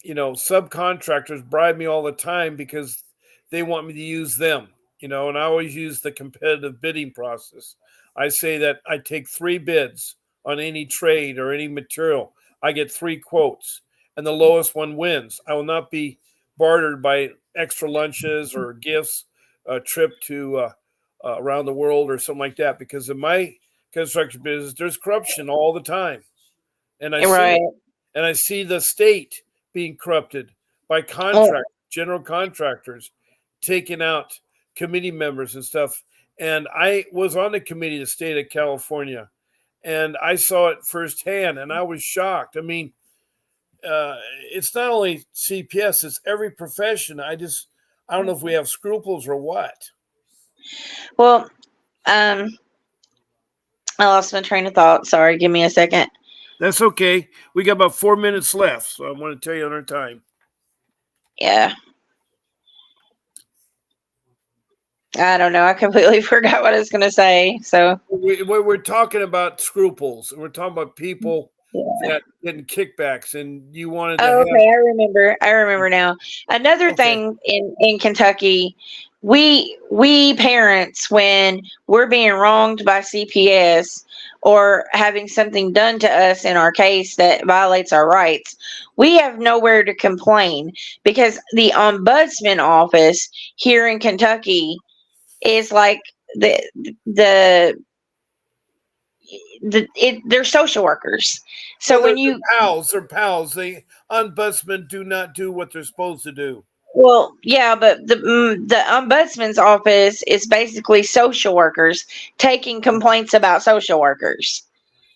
subcontractors bribe me all the time because they want me to use them, and I always use the competitive bidding process. I say that I take three bids on any trade or any material. I get three quotes, and the lowest one wins. I will not be bartered by extra lunches or gifts, a trip to around the world or something like that, because in my construction business, there's corruption all the time. And I see Right. it and I see the state being corrupted by Oh, general contractors, taking out committee members and stuff. And I was on the committee of the state of California, and I saw it firsthand, and I was shocked. I mean, it's not only CPS; it's every profession. I don't know if we have scruples or what. well, um, I lost my train of thought. Sorry, give me a second. That's okay. We got about 4 minutes left, so I want to tell you on our time. Yeah, I don't know. I completely forgot what I was going to say. So, We're talking about scruples. We're talking about people yeah. that getting kickbacks, and you wanted to Oh, have. okay, I remember. I remember now. Another Okay, thing in Kentucky, we parents, when we're being wronged by CPS or having something done to us in our case that violates our rights, we have nowhere to complain because the ombudsman office here in Kentucky is like the the they're social workers. well, So they're, when you they're pals. They're pals. The ombudsmen do not do what they're supposed to do. Well, yeah, but the ombudsman's office is basically social workers taking complaints about social workers.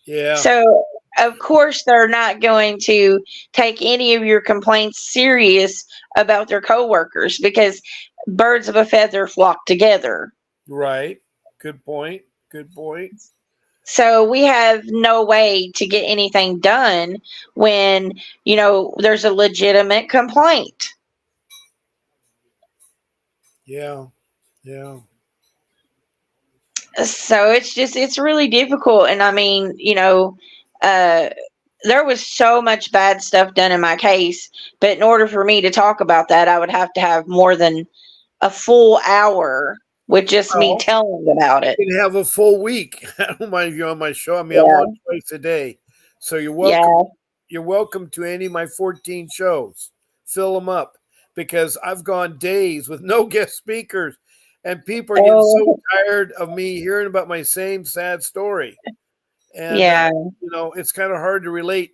Yeah, So, of course, they're not going to take any of your complaints serious about their coworkers because birds of a feather flock together. right. Good point. Good point. So we have no way to get anything done when, there's a legitimate complaint. Yeah, yeah. So it's really difficult. And I mean, uh there was so much bad stuff done in my case, but in order for me to talk about that, I would have to have more than a full hour with just me Well, telling about it. you can have a full week. I don't mind if you're on my show. I mean, I'm on Yeah. twice a day, so you're welcome. Yeah. You're welcome to any of my 14 shows. Fill them up because I've gone days with no guest speakers, and people are getting so Oh, tired of me hearing about my same sad story. And, yeah. it's kind of hard to relate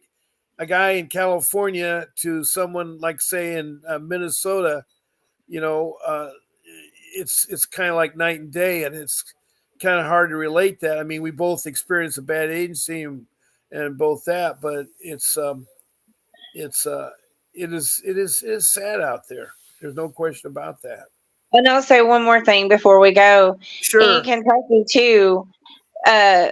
a guy in California to someone like, say, in Minnesota. You know, it's kind of like night and day, and it's kind of hard to relate that. I mean, we both experienced a bad agency and both that, but it's it is sad out there. There's no question about that. And I'll say one more thing before we go. In Sure. Kentucky too, uh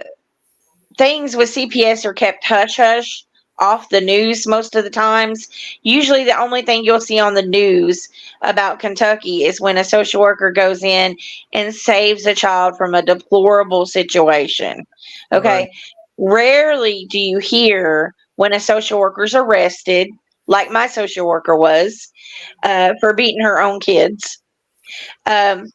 things with CPS are kept hush hush off the news most of the times. Usually, the only thing you'll see on the news about Kentucky is when a social worker goes in and saves a child from a deplorable situation. Right. Okay. Rarely do you hear when a social worker's arrested, like my social worker was, for beating her own kids. Um,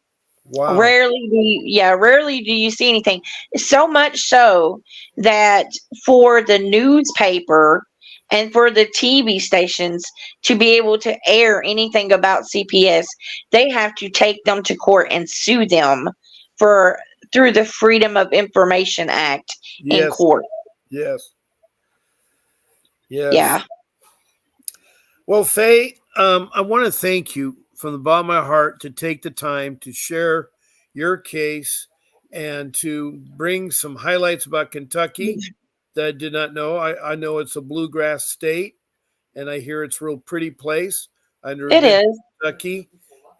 Wow. rarely do you see anything. So much so that for the newspaper and for the TV stations to be able to air anything about CPS, they have to take them to court and sue them for through the Freedom of Information Act in Yes. court. Yes. Yes. Yeah. Well, Faye, I want to thank you from the bottom of my heart to take the time to share your case and to bring some highlights about Kentucky that I did not know. I know it's a bluegrass state, and I hear it's a real pretty place. I've never It been to is. Kentucky,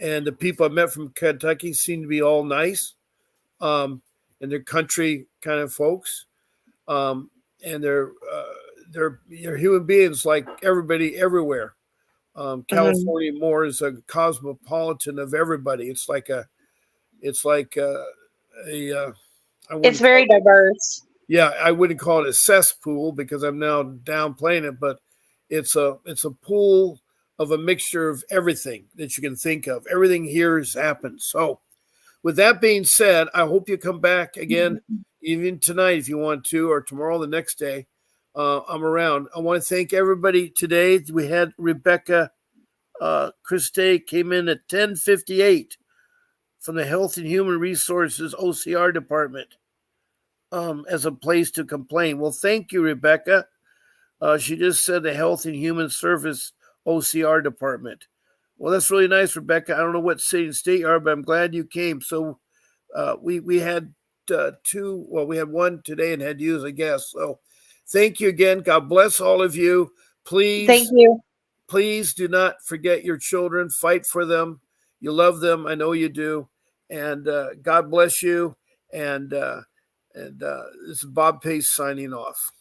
and the people I met from Kentucky seem to be all nice, and they're country kind of folks, um, and they're human beings like everybody everywhere. Mhm. California more is a cosmopolitan of everybody. It's like a I It's wouldn't call very it, diverse. yeah, I wouldn't call it a cesspool because I'm now downplaying it, but it's a pool of a mixture of everything that you can think of. Everything here has happened. So with that being said, I hope you come back again, even tonight if you want to, or tomorrow, the next day. I'm around. I want to thank everybody today. We had Rebecca Christe came in at 10:58 from the Health and Human Resources OCR department as a place to complain. Well, thank you, Rebecca. She just said the Health and Human Service OCR department. Well, that's really nice, Rebecca. I don't know what city and state you are, but I'm glad you came. So we had two. Well, we had one today and had you as a guest. So thank you again. God bless all of you. Thank Please, you. please do not forget your children. Fight for them. You love them. I know you do. And God bless you. And this is Bob Pace signing off.